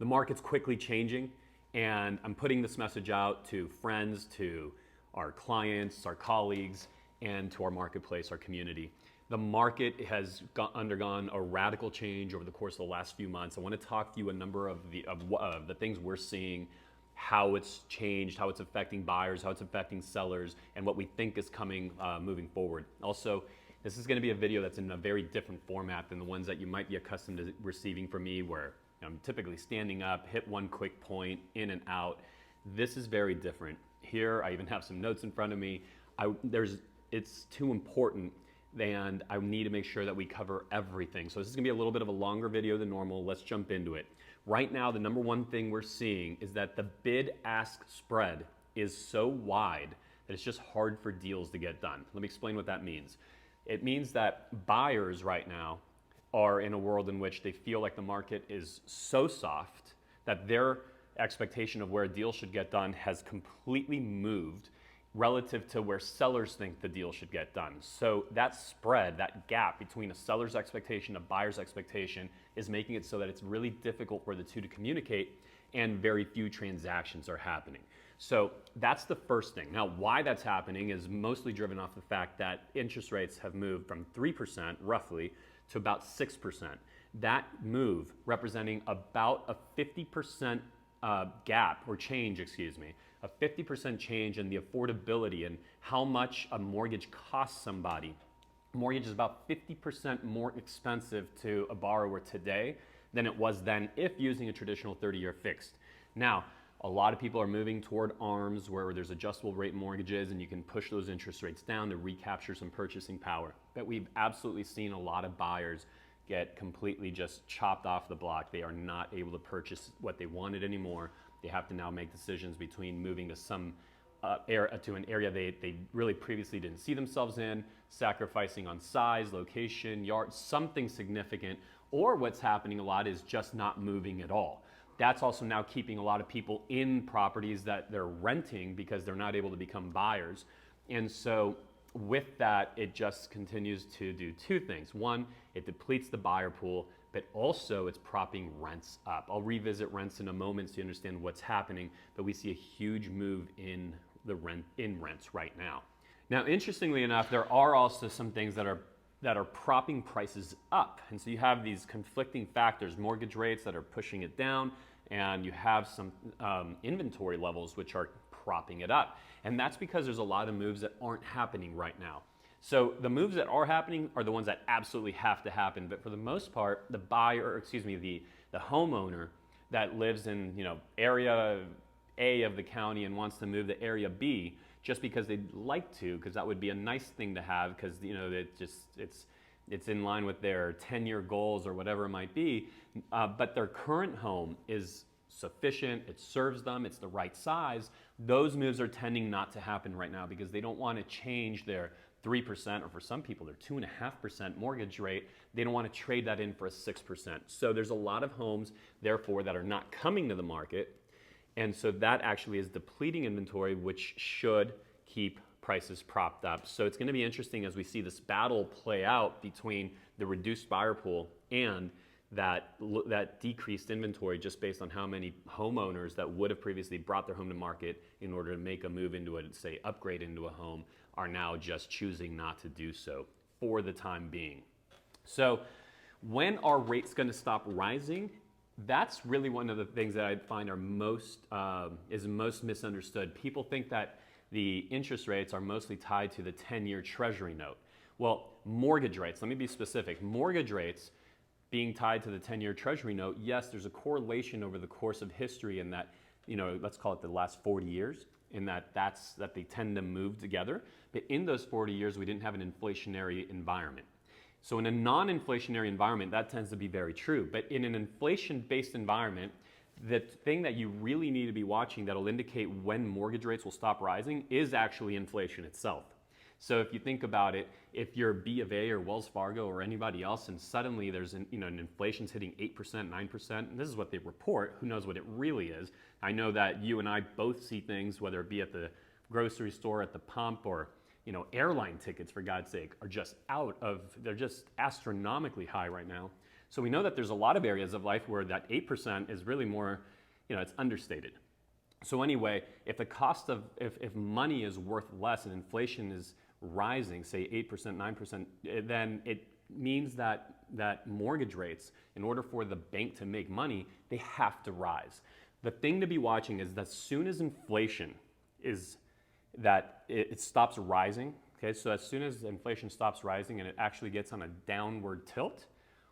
The market's quickly changing, and I'm putting this message out to friends, to our clients, our colleagues, and to our marketplace, our community. The market has undergone a radical change over the course of the last few months. I want to talk to you a number of the things we're seeing, how it's changed, how it's affecting buyers, how it's affecting sellers, and what we think is coming moving forward. Also, this is going to be a video that's in a very different format than the ones that you might be accustomed to receiving from me, where I'm typically standing up, hit one quick point, in and out. This is very different. Here, I even have some notes in front of me. It's too important, and I need to make sure that we cover everything. So this is gonna be a little bit of a longer video than normal. Let's jump into it. Right now, the number one thing we're seeing is that the bid-ask spread is so wide that it's just hard for deals to get done. Let me explain what that means. It means that buyers right now are in a world in which they feel like the market is so soft that their expectation of where a deal should get done has completely moved relative to where sellers think the deal should get done. So that spread, that gap between a seller's expectation and a buyer's expectation is making it so that it's really difficult for the two to communicate, and very few transactions are happening. So that's the first thing. Now, why that's happening is mostly driven off the fact that interest rates have moved from 3% roughly to about 6%. That move representing about a 50% gap, or change, excuse me, a 50% change in the affordability and how much a mortgage costs somebody. Mortgage is about 50% more expensive to a borrower today than it was then if using a traditional 30-year fixed. Now, a lot of people are moving toward ARMs, where there's adjustable rate mortgages and you can push those interest rates down to recapture some purchasing power. But we've absolutely seen a lot of buyers get completely just chopped off the block. They are not able to purchase what they wanted anymore. They have to now make decisions between moving to some to an area they really previously didn't see themselves in, sacrificing on size, location, yard, something significant, or what's happening a lot is just not moving at all. That's also now keeping a lot of people in properties that they're renting because they're not able to become buyers. And so with that, it just continues to do two things. One, it depletes the buyer pool, but also it's propping rents up. I'll revisit rents in a moment so you understand what's happening, but we see a huge move in rents right now. Now, interestingly enough, there are also some things that are propping prices up. And so you have these conflicting factors, mortgage rates that are pushing it down, and you have some inventory levels which are propping it up. And that's because there's a lot of moves that aren't happening right now. So the moves that are happening are the ones that absolutely have to happen. But for the most part, the homeowner that lives in, area A of the county and wants to move to area B just because they'd like to, because that would be a nice thing to have, because it's in line with their 10-year goals or whatever it might be, but their current home is sufficient, it serves them, it's the right size. Those moves are tending not to happen right now because they don't want to change their 3%, or for some people their 2.5% mortgage rate. They don't want to trade that in for a 6%. So there's a lot of homes, therefore, that are not coming to the market. And so that actually is depleting inventory, which should keep prices propped up. So it's going to be interesting as we see this battle play out between the reduced buyer pool and that decreased inventory, just based on how many homeowners that would have previously brought their home to market in order to make a move into it, say upgrade into a home, are now just choosing not to do so for the time being. So when are rates going to stop rising? That's really one of the things that I find are most misunderstood. People think that the interest rates are mostly tied to the 10-year Treasury note. Well, mortgage rates, let me be specific. Mortgage rates being tied to the 10-year Treasury note, yes, there's a correlation over the course of history in that, let's call it the last 40 years, in that they tend to move together. But in those 40 years, we didn't have an inflationary environment. So in a non-inflationary environment, that tends to be very true. But in an inflation-based environment, the thing that you really need to be watching that'll indicate when mortgage rates will stop rising is actually inflation itself. So if you think about it, if you're B of A or Wells Fargo or anybody else, and suddenly there's an inflation's hitting 8%, 9%, and this is what they report, who knows what it really is. I know that you and I both see things, whether it be at the grocery store, at the pump, or airline tickets, for God's sake, are just they're just astronomically high right now. So we know that there's a lot of areas of life where that 8% is really more, it's understated. So anyway, if the cost of, if money is worth less and inflation is rising, say 8%, 9%, then it means that mortgage rates, in order for the bank to make money, they have to rise. The thing to be watching is that as soon as inflation it stops rising, okay, so as soon as inflation stops rising and it actually gets on a downward tilt,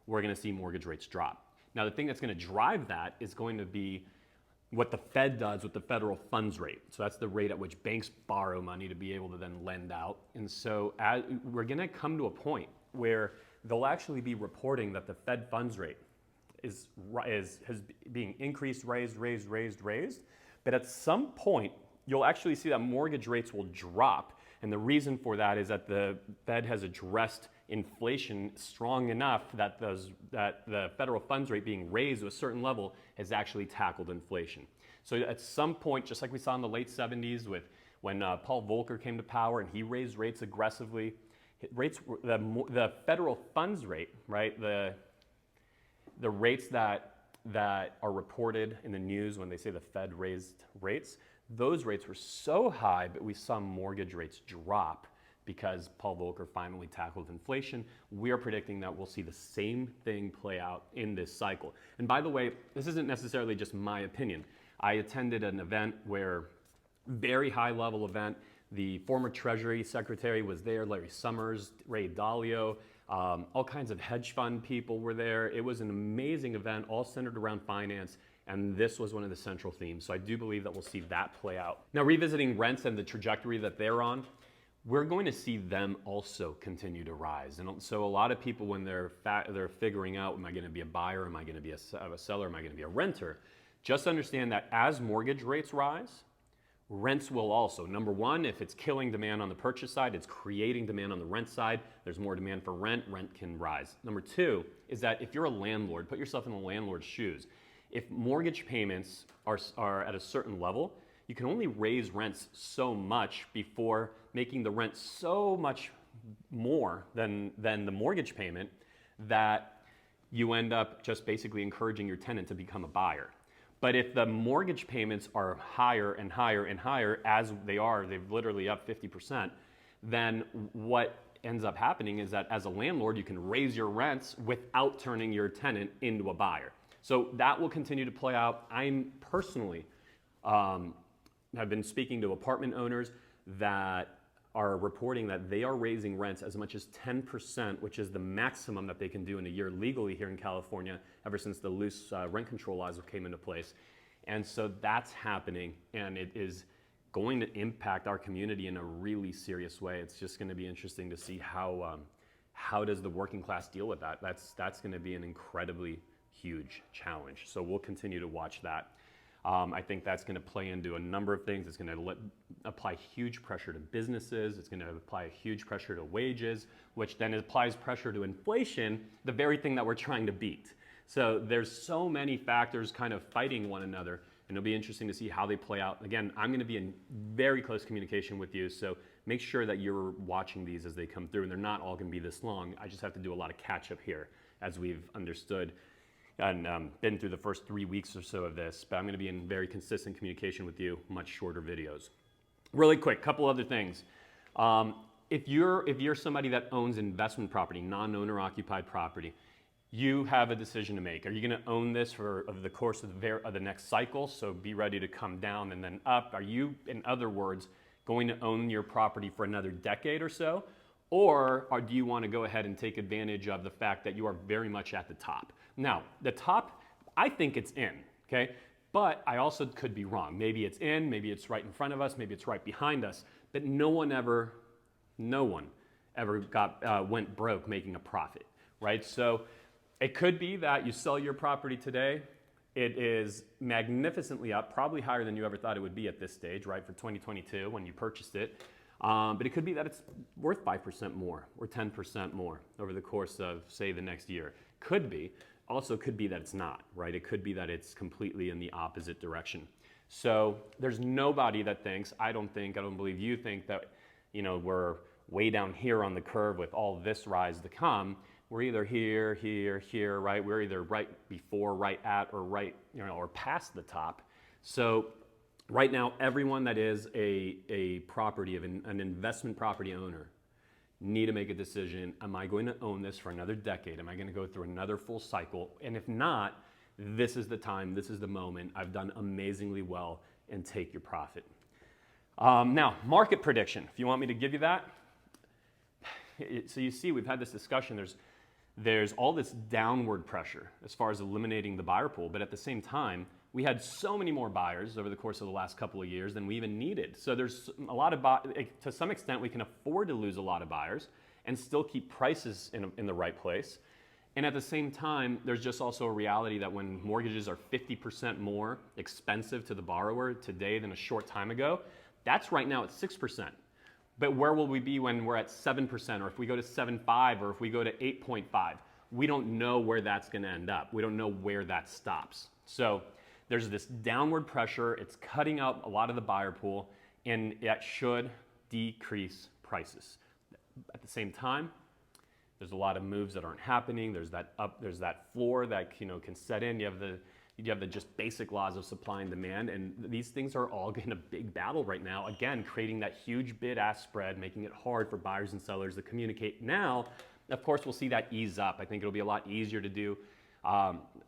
we're gonna see mortgage rates drop. Now the thing that's gonna drive that is going to be what the Fed does with the federal funds rate. So that's the rate at which banks borrow money to be able to then lend out. And so we're gonna come to a point where they'll actually be reporting that the Fed funds rate is being increased, raised. But at some point, you'll actually see that mortgage rates will drop. And the reason for that is that the Fed has addressed inflation strong enough that the federal funds rate being raised to a certain level has actually tackled inflation. So at some point, just like we saw in the late 70s when Paul Volcker came to power and he raised rates aggressively, the federal funds rate, right, the rates that are reported in the news when they say the Fed raised rates, those rates were so high, but we saw mortgage rates drop because Paul Volcker finally tackled inflation. We are predicting that we'll see the same thing play out in this cycle. And by the way, this isn't necessarily just my opinion. I attended an event where, very high level event, the former Treasury Secretary was there, Larry Summers, Ray Dalio, all kinds of hedge fund people were there. It was an amazing event, all centered around finance, and this was one of the central themes. So I do believe that we'll see that play out. Now, revisiting rents and the trajectory that they're on, we're going to see them also continue to rise. And so a lot of people, when they're figuring out, am I going to be a buyer, am I going to be a seller, am I going to be a renter, just understand that as mortgage rates rise, rents will also. Number one, if it's killing demand on the purchase side, it's creating demand on the rent side. There's more demand for rent, rent can rise. Number two is that if you're a landlord, put yourself in the landlord's shoes. If mortgage payments are at a certain level, you can only raise rents so much before making the rent so much more than the mortgage payment that you end up just basically encouraging your tenant to become a buyer. But if the mortgage payments are higher and higher and higher, as they've literally up 50%, then what ends up happening is that as a landlord, you can raise your rents without turning your tenant into a buyer. So that will continue to play out. I'm personally have been speaking to apartment owners that are reporting that they are raising rents as much as 10%, which is the maximum that they can do in a year legally here in California ever since the loose rent control laws came into place. And so that's happening, and it is going to impact our community in a really serious way. It's just going to be interesting to see how does the working class deal with that. That's going to be an incredibly huge challenge. So we'll continue to watch that. I think that's going to play into a number of things. It's going to apply huge pressure to businesses. It's going to apply a huge pressure to wages, which then applies pressure to inflation, the very thing that we're trying to beat. So there's so many factors kind of fighting one another, and it'll be interesting to see how they play out. Again, I'm going to be in very close communication with you, so make sure that you're watching these as they come through, and they're not all going to be this long. I just have to do a lot of catch-up here as we've understood and been through the first 3 weeks or so of this, but I'm going to be in very consistent communication with you, much shorter videos. Really quick, couple other things. If you're somebody that owns investment property, non-owner occupied property, you have a decision to make. Are you going to own this for the course of the next cycle? So be ready to come down and then up. Are you, in other words, going to own your property for another decade or so? Or do you want to go ahead and take advantage of the fact that you are very much at the top? Now, the top, I think it's in, okay? But I also could be wrong. Maybe it's in, maybe it's right in front of us, maybe it's right behind us. But no one ever went broke making a profit, right? So it could be that you sell your property today. It is magnificently up, probably higher than you ever thought it would be at this stage, right, for 2022 when you purchased it. But it could be that it's worth 5% more or 10% more over the course of, say, the next year. Could be. Also could be that it's not, right? It could be that it's completely in the opposite direction. So there's nobody that thinks, I don't believe you think that, we're way down here on the curve with all this rise to come. we're either here, here, here, right? We're either right before, right at, or right, or past the top. So right now, everyone that is a property of an investment property owner need to make a decision. Am I going to own this for another decade? Am I going to go through another full cycle? And if not, this is the time, this is the moment. I've done amazingly well, and take your profit. Now, market prediction. If you want me to give you that. So you see, we've had this discussion. There's all this downward pressure as far as eliminating the buyer pool, but at the same time, we had so many more buyers over the course of the last couple of years than we even needed. So there's a lot of, to some extent, we can afford to lose a lot of buyers and still keep prices in the right place. And at the same time, there's just also a reality that when mortgages are 50% more expensive to the borrower today than a short time ago, that's right now at 6%. But where will we be when we're at 7%, or if we go to 7.5, or if we go to 8.5? We don't know where that's going to end up. We don't know where that stops. So there's this downward pressure. It's cutting out a lot of the buyer pool, and that should decrease prices. At the same time, there's a lot of moves that aren't happening. There's that floor that can set in. You have the just basic laws of supply and demand, and these things are all in a big battle right now. Again, creating that huge bid-ask spread, making it hard for buyers and sellers to communicate. Now, of course, we'll see that ease up. I think it'll be a lot easier to do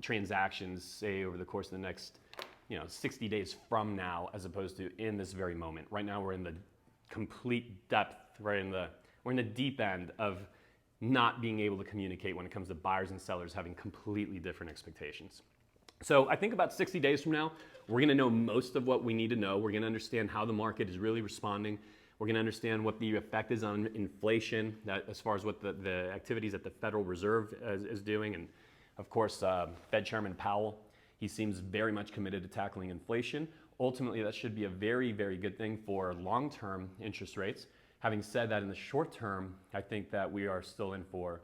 transactions, say, over the course of the next 60 days from now, as opposed to in this very moment. Right now, we're in the complete depth, we're in the deep end of not being able to communicate when it comes to buyers and sellers having completely different expectations. So I think about 60 days from now, we're going to know most of what we need to know. We're going to understand how the market is really responding. We're going to understand what the effect is on inflation, as far as what the activities that the Federal Reserve is doing. And of course, Fed Chairman Powell, he seems very much committed to tackling inflation. Ultimately, that should be a very, very good thing for long-term interest rates. Having said that, in the short term, I think that we are still in for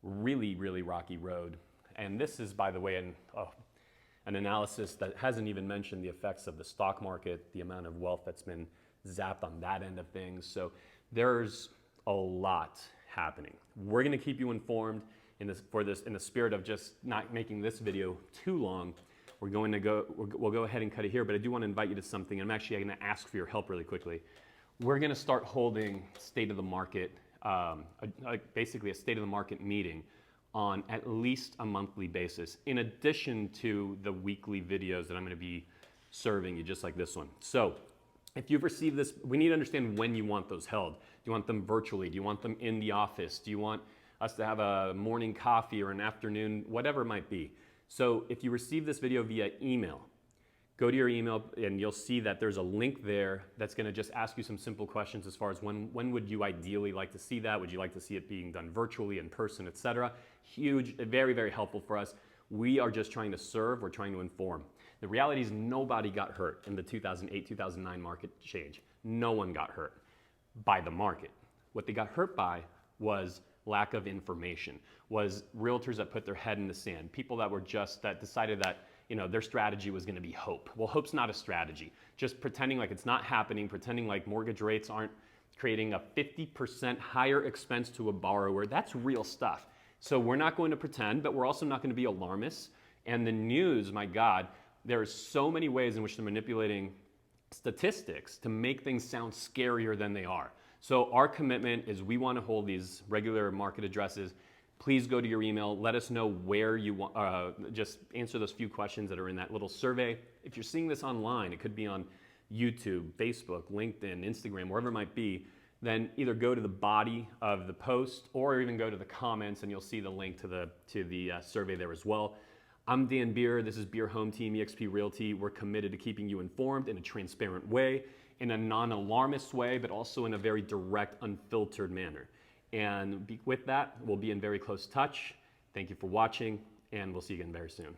really, really rocky road. And this is, by the way, an analysis that hasn't even mentioned the effects of the stock market, the amount of wealth that's been zapped on that end of things. So there's a lot happening. We're going to keep you informed in the spirit of just not making this video too long. We'll go ahead and cut it here, but I do want to invite you to something. I'm actually going to ask for your help really quickly. We're going to start holding state of the market, basically a state of the market meeting on at least a monthly basis, in addition to the weekly videos that I'm going to be serving you, just like this one. So if you've received this, we need to understand when you want those held. Do you want them virtually? Do you want them in the office? Do you want us to have a morning coffee or an afternoon, whatever it might be? So if you receive this video via email, go to your email and you'll see that there's a link there that's going to just ask you some simple questions as far as when would you ideally like to see that? Would you like to see it being done virtually, in person, etc.? Huge, very, very helpful for us. We are just trying to serve, we're trying to inform. The reality is nobody got hurt in the 2008-2009 market change. No one got hurt by the market. What they got hurt by was lack of information, was realtors that put their head in the sand, people that decided that their strategy was going to be hope. Well, hope's not a strategy. Just pretending like it's not happening, pretending like mortgage rates aren't creating a 50% higher expense to a borrower, that's real stuff. So we're not going to pretend, but we're also not going to be alarmists. And the news, my God, there are so many ways in which they're manipulating statistics to make things sound scarier than they are. So our commitment is we want to hold these regular market addresses. Please go to your email. Let us know where you want, just answer those few questions that are in that little survey. If you're seeing this online, it could be on YouTube, Facebook, LinkedIn, Instagram, wherever it might be, then either go to the body of the post or even go to the comments and you'll see the link to the survey there as well. I'm Dan Beer. This is Beer Home Team, eXp Realty. We're committed to keeping you informed in a transparent way, in a non-alarmist way, but also in a very direct, unfiltered manner. And with that, we'll be in very close touch. Thank you for watching, and we'll see you again very soon.